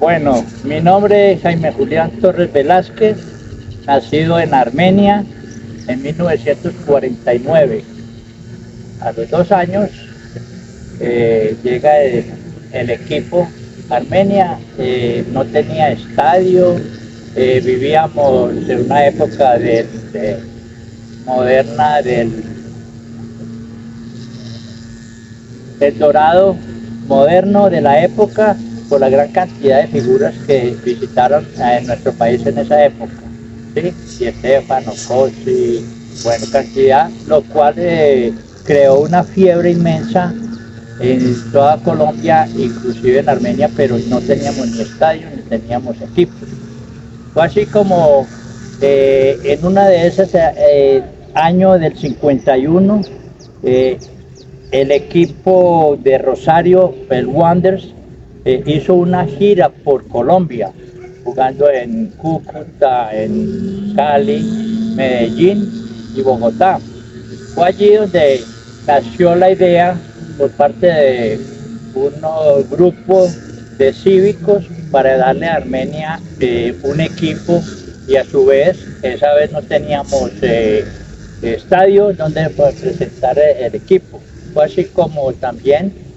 Bueno, mi nombre es Jaime Julián Torres Velázquez, nacido en Armenia en 1949. A los 2 años llega el equipo. Armenia no tenía estadio, vivíamos en una época moderna del dorado moderno de la época, por la gran cantidad de figuras que visitaron en nuestro país en esa época, ¿sí? Y Estefano, Cossi, bueno, cantidad, lo cual creó una fiebre inmensa en toda Colombia, inclusive en Armenia, pero no teníamos ni estadio ni teníamos equipo. Fue así como en una de esas año del 51, el equipo de Rosario, el Wanderers, hizo una gira por Colombia, jugando en Cúcuta, en Cali, Medellín y Bogotá. Fue allí donde nació la idea por parte de unos grupos de cívicos para darle a Armenia un equipo, y a su vez, esa vez no teníamos estadio donde presentar el equipo. Fue así como también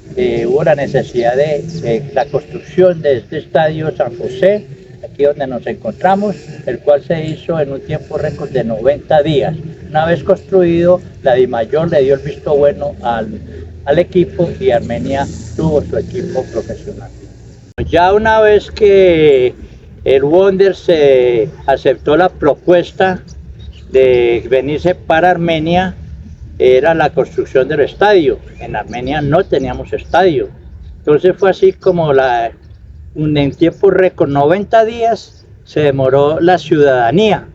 hubo la necesidad de la construcción de este estadio San José, aquí donde nos encontramos, el cual se hizo en un tiempo récord de 90 días. Una vez construido, la DIMAYOR le dio el visto bueno al equipo y Armenia tuvo su equipo profesional. Ya una vez que el Wanderers se aceptó la propuesta de venirse para Armenia, era la construcción del estadio. En Armenia no teníamos estadio. Entonces fue así como en tiempo récord, 90 días, se demoró la ciudadanía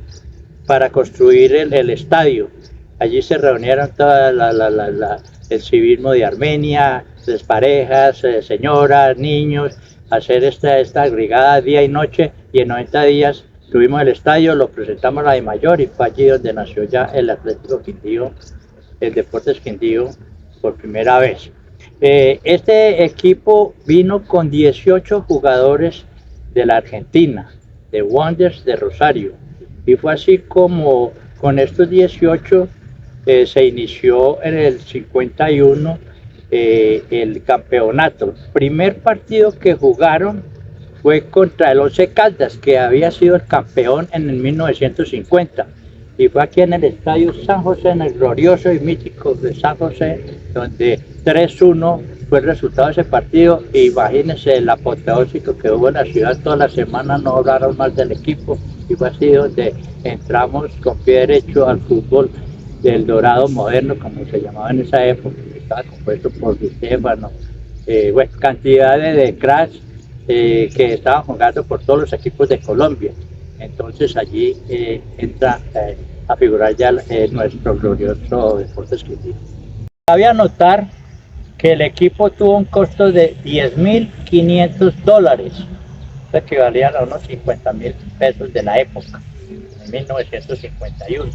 para construir el estadio. Allí se reunieron toda el civismo de Armenia, las parejas, señoras, niños, hacer esta brigada día y noche, y en 90 días tuvimos el estadio, lo presentamos a la DIMAYOR y fue allí donde nació ya el Atlético Quindío, el Deportes Quindío, por primera vez. Este equipo vino con 18 jugadores de la Argentina, de Wanderers de Rosario, y fue así como con estos 18 se inició en el 51 el campeonato. Primer partido que jugaron fue contra el Once Caldas, que había sido el campeón en el 1950, y fue aquí en el estadio San José, en el glorioso y mítico de San José, donde 3-1 fue el resultado de ese partido. E imagínense el apoteósico que hubo en la ciudad. Toda la semana no hablaron más del equipo, y fue así donde entramos con pie derecho al fútbol del dorado moderno, como se llamaba en esa época, que estaba compuesto por Estefano, bueno, cantidades de cracks que estaban jugando por todos los equipos de Colombia. Entonces allí entra a figurar ya nuestro glorioso Deportes Quindío. Cabe anotar que el equipo tuvo un costo de $10.500, que equivalían a unos 50.000 pesos de la época, en 1951.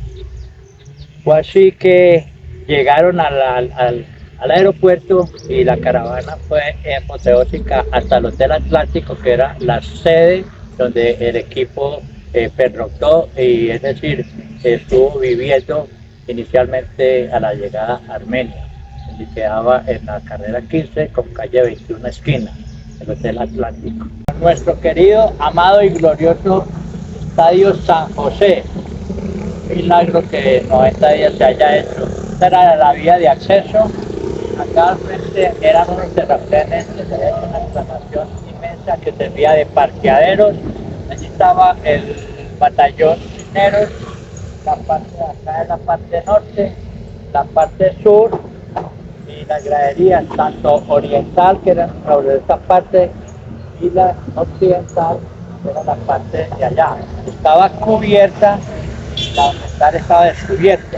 Fue así que llegaron al aeropuerto y la caravana fue apoteósica hasta el Hotel Atlántico, que era la sede donde el equipo pernoctó, y es decir, estuvo viviendo inicialmente a la llegada a Armenia, donde quedaba en la carrera 15 con calle 21 esquina, el Hotel Atlántico. Nuestro querido, amado y glorioso estadio San José. Milagro que en 90 días se haya hecho. Esta era la vía de acceso. Acá al frente eran unos terraplenes, que se había hecho una explotación inmensa que servía de parqueaderos. Allí estaba el batallón mineros. La parte de acá es la parte norte, la parte sur, y las graderías, tanto oriental, que era sobre esta parte, y la occidental, que era la parte de allá. Estaba cubierta, la oriental estaba descubierta.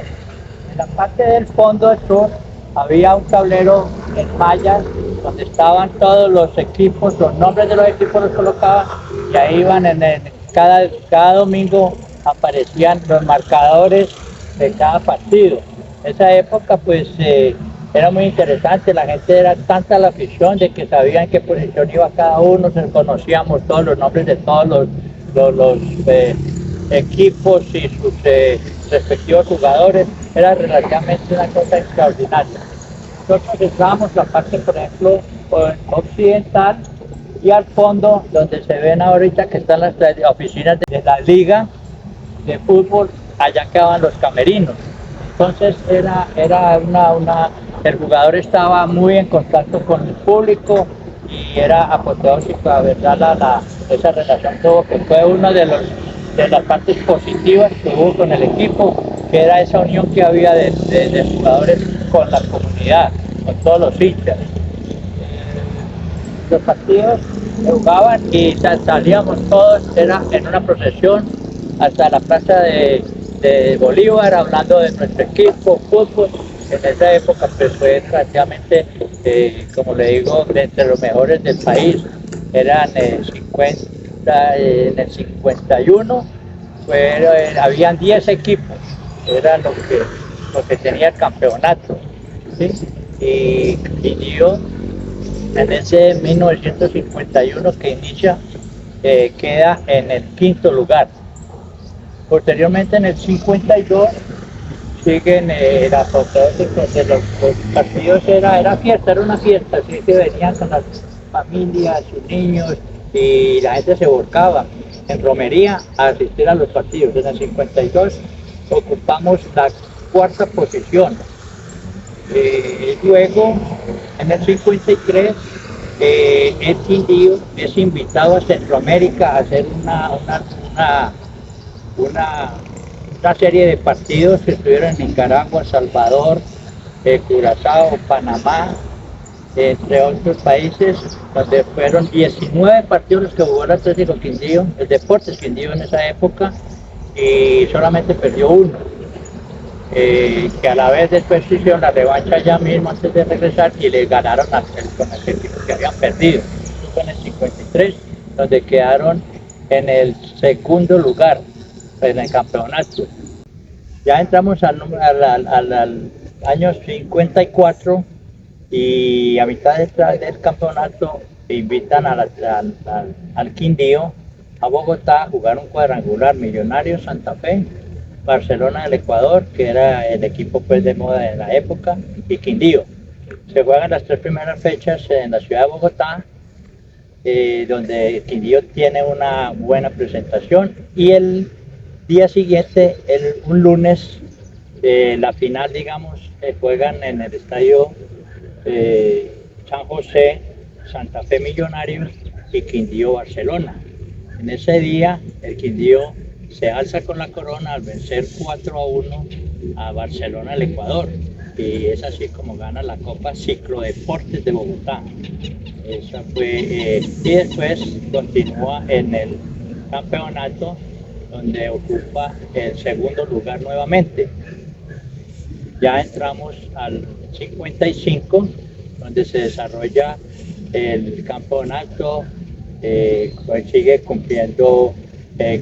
En la parte del fondo sur había un tablero en mallas donde estaban todos los equipos, los nombres de los equipos los colocaban, y ahí iban cada domingo aparecían los marcadores de cada partido. En esa época pues era muy interesante, la gente era tanta la afición de que sabían en qué posición iba cada uno, conocíamos todos los nombres de todos los equipos y sus respectivos jugadores, era relativamente una cosa extraordinaria. Nosotros estábamos la parte, por ejemplo, occidental y al fondo, donde se ven ahorita que están las oficinas de la liga de fútbol, allá quedaban los camerinos. Entonces el jugador estaba muy en contacto con el público y era apoteósico, la verdad, esa relación que fue una de las partes positivas que hubo con el equipo, que era esa unión que había de jugadores con la comunidad, con todos los hinchas. Los partidos se jugaban y salíamos todos, era en una procesión hasta la plaza de Bolívar, hablando de nuestro equipo, fútbol. En esa época pues fue relativamente, como le digo, de entre los mejores del país. Eran 50, en el 51, habían 10 equipos, era lo que tenía el campeonato. ¿Sí? Y yo, en ese 1951 que inicia, queda en el quinto lugar. Posteriormente, en el 52, siguen las fotos de los partidos, era fiesta, era una fiesta, así que venían con las familias, sus niños, y la gente se volcaba en romería a asistir a los partidos. En el 52 ocupamos la cuarta posición. Luego, en el 53, el Quindío es invitado a Centroamérica a hacer una serie de partidos que estuvieron en Nicaragua, Salvador, Curazao, Panamá, entre otros países, donde fueron 19 partidos los que jugó el Atlético Quindío, el Deportes Quindío en esa época, y solamente perdió uno. Que a la vez después hicieron la revancha ya mismo antes de regresar y le ganaron con el equipo que habían perdido. Eso fue en el 53, donde quedaron en el segundo lugar en el campeonato. Ya entramos al año 54 y a mitad del campeonato invitan al Quindío a Bogotá a jugar un cuadrangular, Millonarios, Santa Fe, Barcelona del Ecuador, que era el equipo pues de moda en la época, y Quindío. Se juegan las 3 primeras fechas en la ciudad de Bogotá, donde Quindío tiene una buena presentación, y el día siguiente, un lunes, la final, digamos, juegan en el estadio San José, Santa Fe Millonarios y Quindío Barcelona. En ese día, el Quindío se alza con la corona al vencer 4-1 a Barcelona del Ecuador, y es así como gana la Copa Ciclodeportes de Bogotá. Esa fue, y después continúa en el campeonato, donde ocupa el segundo lugar nuevamente. Ya entramos al 55, donde se desarrolla el campeonato, pues sigue cumpliendo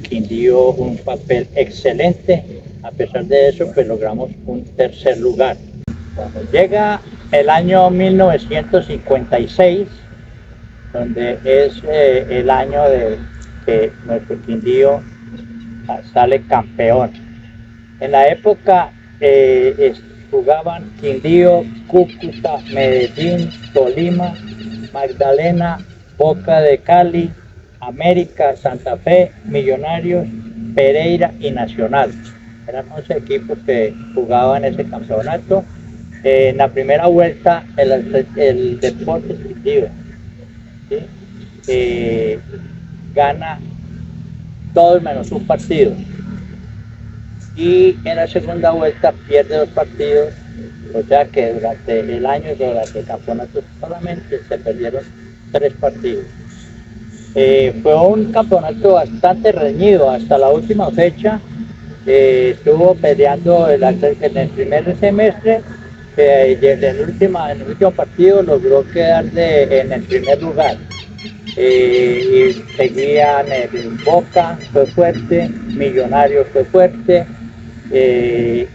Quindío un papel excelente. A pesar de eso, pues logramos un tercer lugar. Cuando llega el año 1956, donde es el año de que nuestro Quindío sale campeón. En la época jugaban Quindío, Cúcuta, Medellín, Tolima, Magdalena, Boca de Cali, América, Santa Fe, Millonarios, Pereira y Nacional. Eran 11 equipos que jugaban ese campeonato. En la primera vuelta, el Deportes Quindío, ¿sí? Gana todos menos un partido. Y en la segunda vuelta pierde 2 partidos, o sea que durante el año, durante el campeonato, solamente se perdieron 3 partidos. Fue un campeonato bastante reñido hasta la última fecha. Estuvo peleando en el primer semestre, en el último partido logró quedar en el primer lugar. Y seguían Boca, fue fuerte, Millonarios fue fuerte, y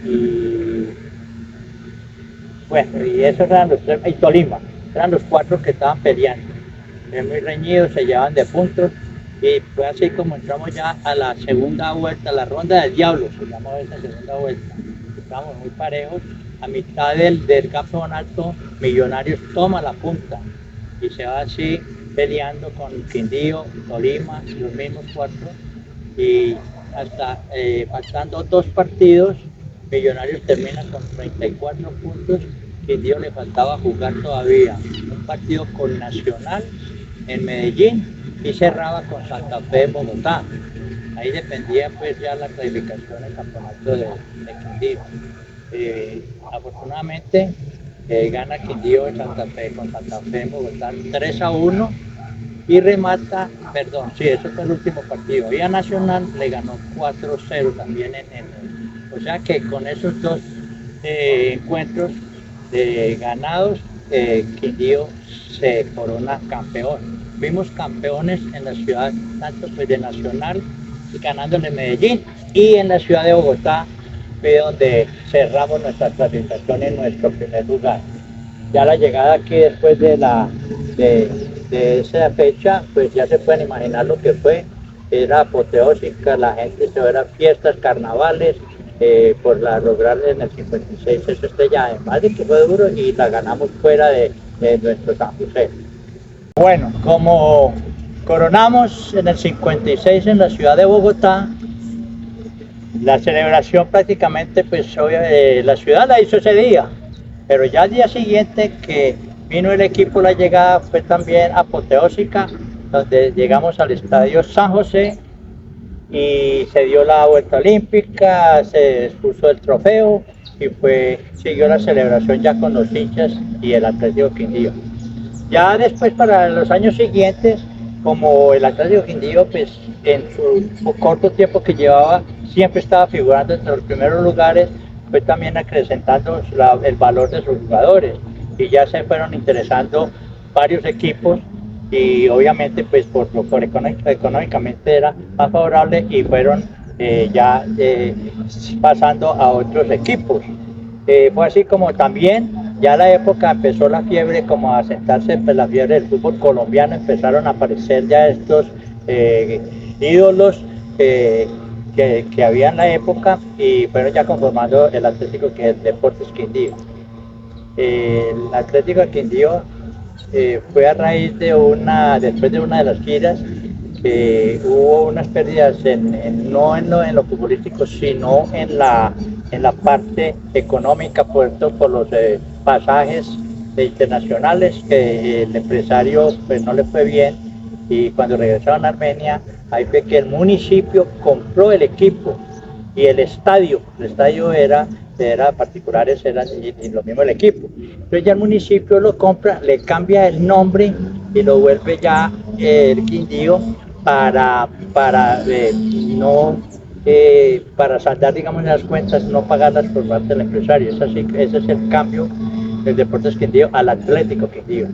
Bueno, y esos eran los tres, y Tolima, eran los cuatro que estaban peleando. Muy reñidos, se llevaban de puntos, y fue así como entramos ya a la segunda vuelta, la ronda del diablo, se llamó esa segunda vuelta. Estábamos muy parejos, a mitad del campeonato, Millonarios toma la punta, y se va así peleando con Quindío, Tolima, los mismos cuatro, y hasta faltando dos partidos, Millonarios termina con 34 puntos, Quindío le faltaba jugar todavía un partido con Nacional en Medellín y cerraba con Santa Fe en Bogotá. Ahí dependía pues ya la clasificación del campeonato de Quindío. Afortunadamente gana Quindío en Santa Fe con Santa Fe en Bogotá 3-1 y remata, perdón, sí, ese fue el último partido. Y a Nacional le ganó 4-0 también o sea que con esos dos encuentros ganados, Quindío se corona campeón. Fuimos campeones en la ciudad, tanto pues de Nacional, ganándole en Medellín, y en la ciudad de Bogotá, fue donde cerramos nuestra clasificación en nuestro primer lugar. Ya la llegada aquí después de esa fecha, pues ya se pueden imaginar lo que fue. Era apoteósica, la gente se era fiestas, carnavales, por lograr en el 56 esa estrella, además de que fue duro, y la ganamos fuera de nuestro San José. Bueno, como coronamos en el 56 en la ciudad de Bogotá, la celebración prácticamente, pues la ciudad la hizo ese día, pero ya al día siguiente que vino el equipo, la llegada fue también apoteósica, donde llegamos al estadio San José y se dio la vuelta olímpica, se expuso el trofeo y siguió la celebración ya con los hinchas y el Atlético Quindío. Ya después, para los años siguientes, como el Atlético Quindío, pues en su corto tiempo que llevaba, siempre estaba figurando entre los primeros lugares, fue también acrecentando el valor de sus jugadores, y ya se fueron interesando varios equipos, y obviamente pues por económicamente era más favorable, y fueron pasando a otros equipos. Fue así como también ya la época empezó la fiebre, como a sentarse, pues, la fiebre del fútbol colombiano, empezaron a aparecer ya estos ídolos que había en la época, y fueron ya conformando el Atlético Deportes Quindío. El Atlético Quindío fue a raíz después de una de las giras, hubo unas pérdidas no en lo futbolístico, sino en la parte económica, por los pasajes internacionales, que el empresario pues no le fue bien, y cuando regresaron a Armenia, ahí fue que el municipio compró el equipo y el estadio era particulares, y lo mismo el equipo. Entonces ya el municipio lo compra, le cambia el nombre y lo vuelve ya el Quindío para saldar, digamos, las cuentas, no pagarlas por parte del empresario. Ese es el cambio del Deportes Quindío al Atlético Quindío.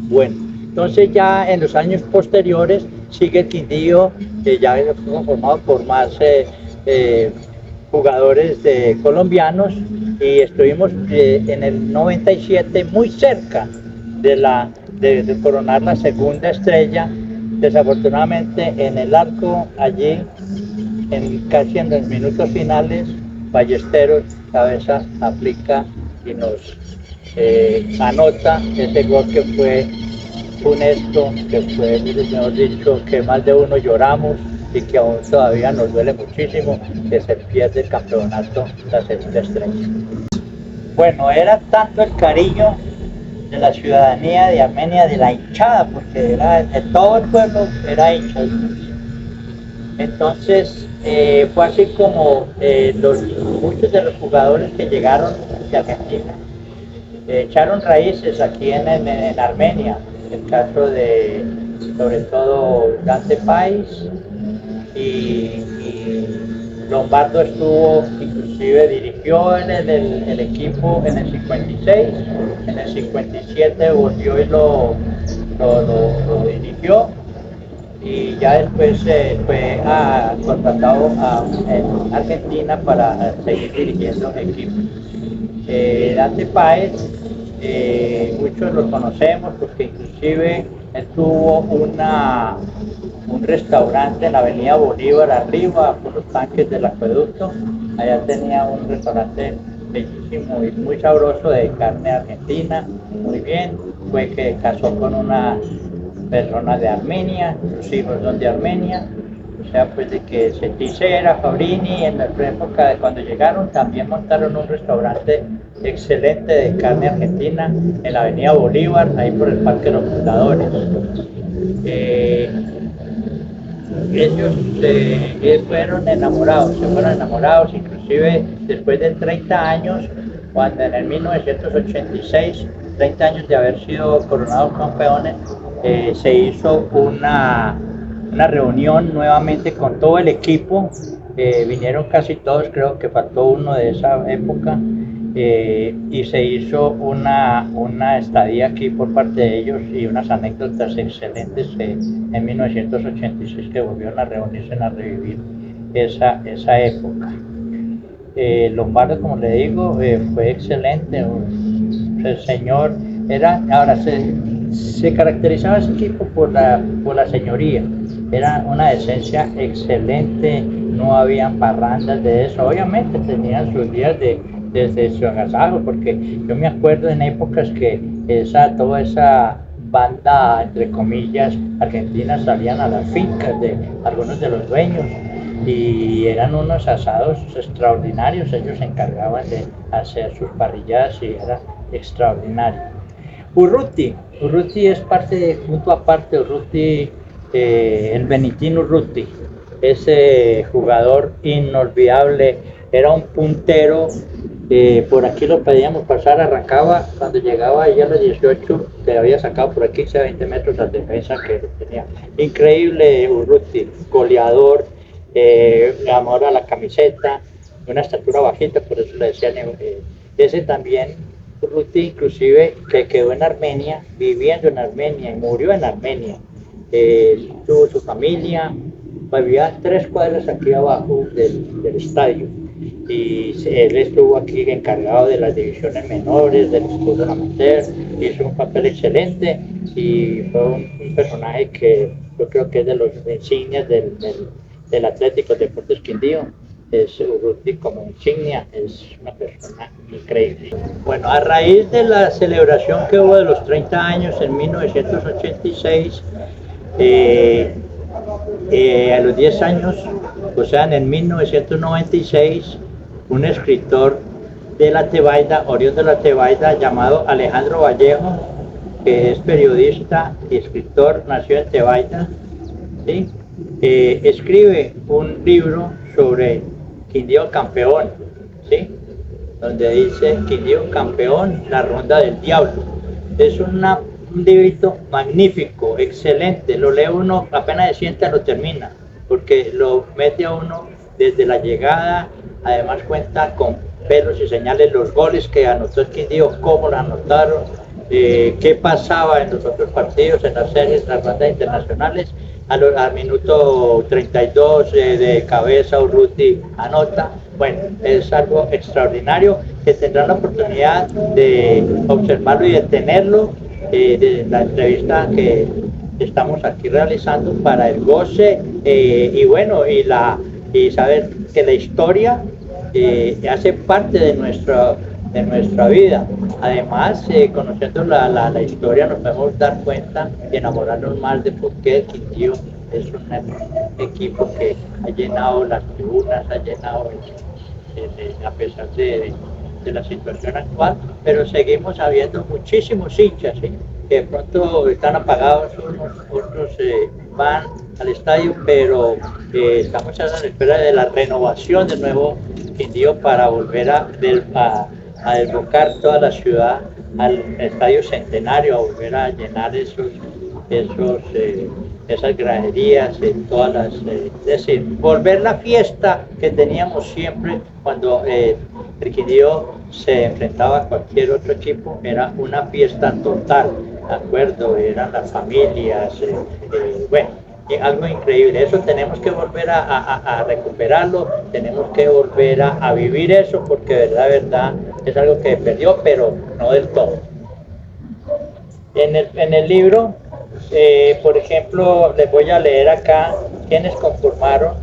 Bueno, entonces ya en los años posteriores sigue el Quindío, que ya es conformado por más jugadores colombianos, y estuvimos en el 97 muy cerca de coronar la segunda estrella. Desafortunadamente en el arco, allí casi en los minutos finales, Ballesteros cabeza aplica y nos anota ese gol que fue funesto, que fue, mejor dicho, que más de uno lloramos, y que aún todavía nos duele muchísimo, que se pierde el campeonato la segunda estrella. Bueno, era tanto el cariño de la ciudadanía de Armenia, de la hinchada, porque de todo el pueblo era hincha. Entonces fue así como muchos de los jugadores que llegaron de Argentina echaron raíces aquí en Armenia. El caso de, sobre todo, Dante Páez, y Lombardo estuvo, inclusive dirigió en el equipo en el 56, en el 57 volvió y lo dirigió, y ya después fue contratado en Argentina para seguir dirigiendo equipos. Dante Páez, muchos lo conocemos porque inclusive él tuvo un restaurante en la avenida Bolívar arriba por los tanques del acueducto. Allá tenía un restaurante bellísimo y muy sabroso de carne argentina, muy bien. Fue que casó con una persona de Armenia, sus hijos son de Armenia. O sea, pues de que Ceticera, Fabrini, en la época de cuando llegaron, también montaron un restaurante excelente de carne argentina en la avenida Bolívar, ahí por el Parque de los Fundadores. Eh, ellos fueron enamorados, se fueron enamorados, inclusive después de 30 años, cuando en el 1986, 30 años de haber sido coronados campeones, se hizo una reunión nuevamente con todo el equipo, vinieron casi todos, creo que faltó uno de esa época, y se hizo una estadía aquí por parte de ellos y unas anécdotas excelentes en 1986 que volvieron a reunirse a revivir esa época. Lombardo, como le digo, fue excelente, el señor ahora se caracterizaba ese equipo por la señoría, era una decencia excelente, no habían parrandas de eso, obviamente tenían sus días desde su agasajo, porque yo me acuerdo en épocas que toda esa banda, entre comillas, argentina salían a las fincas de algunos de los dueños y eran unos asados extraordinarios, ellos se encargaban de hacer sus parrilladas y era extraordinario. Urruti es punto aparte, Urruti, el Benitín Urruti, ese jugador inolvidable, era un puntero, por aquí lo pedíamos pasar, arrancaba, cuando llegaba ya a los 18, le había sacado por aquí 20 metros al defensa que tenía. Increíble Urruti, goleador, amor a la camiseta, una estatura bajita, por eso le decían, ese también, Urruti, inclusive, que quedó en Armenia, viviendo en Armenia y murió en Armenia. Tuvo su familia, vivía 3 cuadras aquí abajo del estadio y él estuvo aquí encargado de las divisiones menores, del fútbol amateur, hizo un papel excelente y fue un personaje que yo creo que es de los insignias del Atlético Deportes Quindío. Es Urruti como insignia, es una persona increíble. Bueno, a raíz de la celebración que hubo de los 30 años en 1986, a los 10 años, o sea, en el 1996, un escritor de la Tebaida, oriundo de la Tebaida, llamado Alejandro Vallejo, que es periodista y escritor, nació en Tebaida, ¿sí? Escribe un libro sobre Quindío campeón, ¿sí? Donde dice Quindío campeón, la ronda del diablo. Es un librito magnífico, excelente, lo lee uno, apenas se sienta lo termina, porque lo mete a uno desde la llegada, además cuenta con pelos y señales los goles que anotó el Quindío, cómo lo anotaron, qué pasaba en los otros partidos, en las series, en las rondas internacionales. Al minuto 32 de cabeza Urruti anota. Bueno, es algo extraordinario que tendrán la oportunidad de observarlo y de tenerlo, de la entrevista que estamos aquí realizando para el goce, y bueno, y saber que la historia hace parte de nuestra vida. Además, conociendo la historia nos podemos dar cuenta y enamorarnos más de por qué el Quindío es un equipo que ha llenado las tribunas, ha llenado a pesar de la situación actual, pero seguimos habiendo muchísimos hinchas, ¿sí? Que de pronto están apagados unos, otros van al estadio, pero estamos a la espera de la renovación del nuevo Quindío para volver a desbocar toda la ciudad al estadio Centenario, a volver a llenar esas graderías, todas las, es decir, volver la fiesta que teníamos siempre cuando el Quindío se enfrentaba a cualquier otro equipo, era una fiesta total, ¿de acuerdo? Eran las familias, bueno, algo increíble. Eso tenemos que volver a recuperarlo, tenemos que volver a vivir eso, porque de verdad Es algo que perdió, pero no del todo. En el libro, por ejemplo, les voy a leer acá quienes conformaron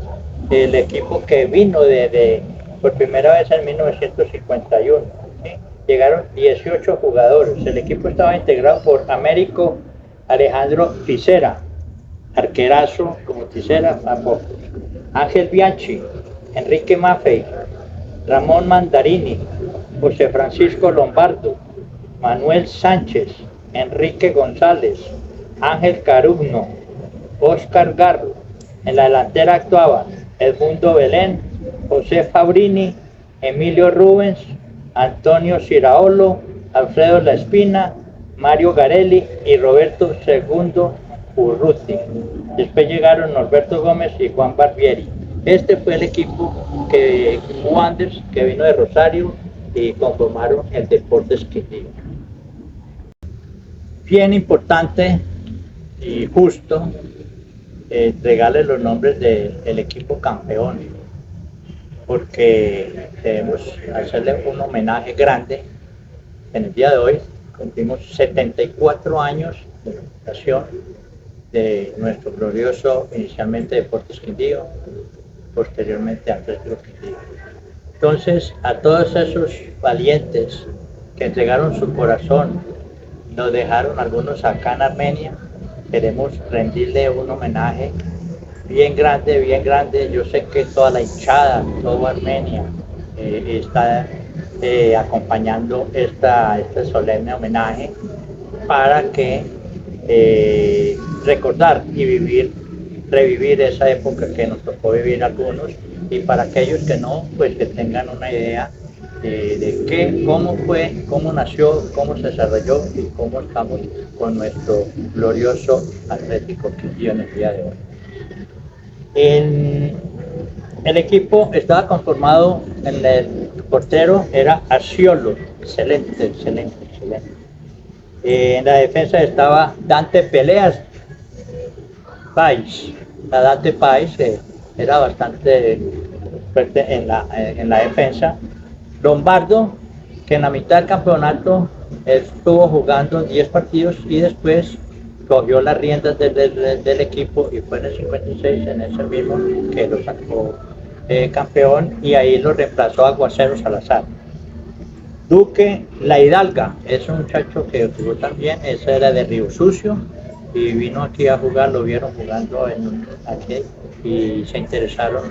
el equipo que vino por primera vez en 1951. ¿Sí? Llegaron 18 jugadores. El equipo estaba integrado por Américo Alejandro Tisera, arquerazo como Tisera, tampoco. Ángel Bianchi, Enrique Maffei, Ramón Mandarini, José Francisco Lombardo, Manuel Sánchez, Enrique González, Ángel Carugno, Óscar Garro. En la delantera actuaban Edmundo Belén, José Fabrini, Emilio Rubens, Antonio Ciraolo, Alfredo La Espina, Mario Garelli y Roberto Segundo Urruti. Después llegaron Norberto Gómez y Juan Barbieri. Este fue el equipo Wanderers que vino de Rosario y conformaron el Deportes Quindío. Bien importante y justo entregarle los nombres del equipo campeón, porque debemos hacerle un homenaje grande. En el día de hoy cumplimos 74 años de la fundación de nuestro glorioso, inicialmente Deportes Quindío, posteriormente Atlético Quindío. Entonces, a todos esos valientes que entregaron su corazón, nos dejaron algunos acá en Armenia, queremos rendirle un homenaje bien grande, bien grande. Yo sé que toda la hinchada, toda Armenia está acompañando este solemne homenaje para que recordar y revivir esa época que nos tocó vivir algunos, y para aquellos que no, pues que tengan una idea de qué, cómo fue, cómo nació, cómo se desarrolló y cómo estamos con nuestro glorioso Atlético Quindío en el día de hoy. El equipo estaba conformado, en el portero era Asciolo, excelente. En la defensa estaba Dante Peleas Pais. Dante Pais era bastante fuerte en la defensa. Lombardo, que en la mitad del campeonato estuvo jugando 10 partidos y después cogió las riendas del equipo, y fue en el 56, en ese mismo, que lo sacó campeón, y ahí lo reemplazó Aguacero Salazar. Duque La Hidalga, es un muchacho que jugó también, ese era de Río Sucio, y vino aquí a jugar, lo vieron jugando aquí y se interesaron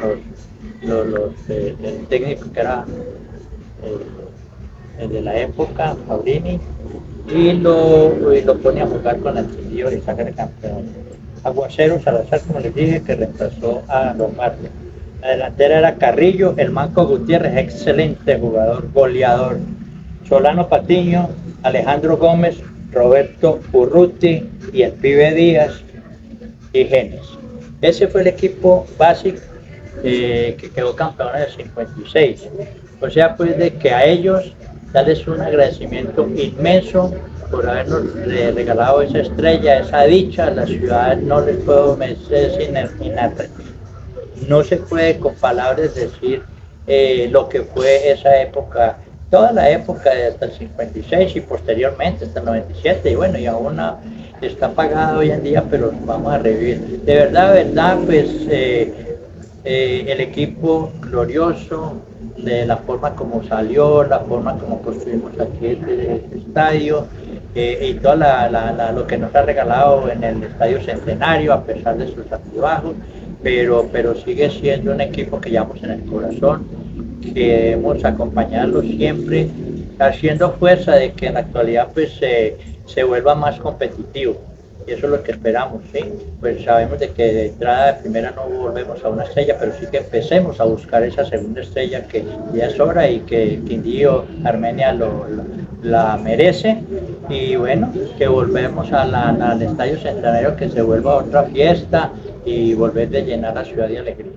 el técnico que era el de la época, Fabrini, y lo pone a jugar con el Quindío y saca el campeón. Aguacero Salazar, como les dije, que reemplazó a Lombardo. La delantera era Carrillo, el Manco Gutiérrez, excelente jugador, goleador. Solano Patiño, Alejandro Gómez, Roberto Urruti y el Pibe Díaz y Genes. Ese fue el equipo básico que quedó campeón en el 56. O sea, pues de que a ellos darles un agradecimiento inmenso por habernos regalado esa estrella, esa dicha. La ciudad no les puedo decir, no se puede con palabras decir lo que fue esa época, toda la época hasta el 56 y posteriormente hasta el 97, y bueno, y aún está apagado hoy en día, pero vamos a revivir. De verdad, pues el equipo glorioso, de la forma como salió, la forma como construimos aquí este estadio, y todo lo que nos ha regalado en el Estadio Centenario, a pesar de sus altibajos, pero sigue siendo un equipo que llevamos en el corazón, que debemos acompañarlo siempre, haciendo fuerza de que en la actualidad pues se vuelva más competitivo. Y eso es lo que esperamos, ¿sí? Pues sabemos de que de entrada de primera no volvemos a una estrella, pero sí que empecemos a buscar esa segunda estrella que ya es hora y que Quindío, Armenia la merece. Y bueno, que volvemos al Estadio Centenario, que se vuelva otra fiesta y volver de llenar la ciudad de alegría.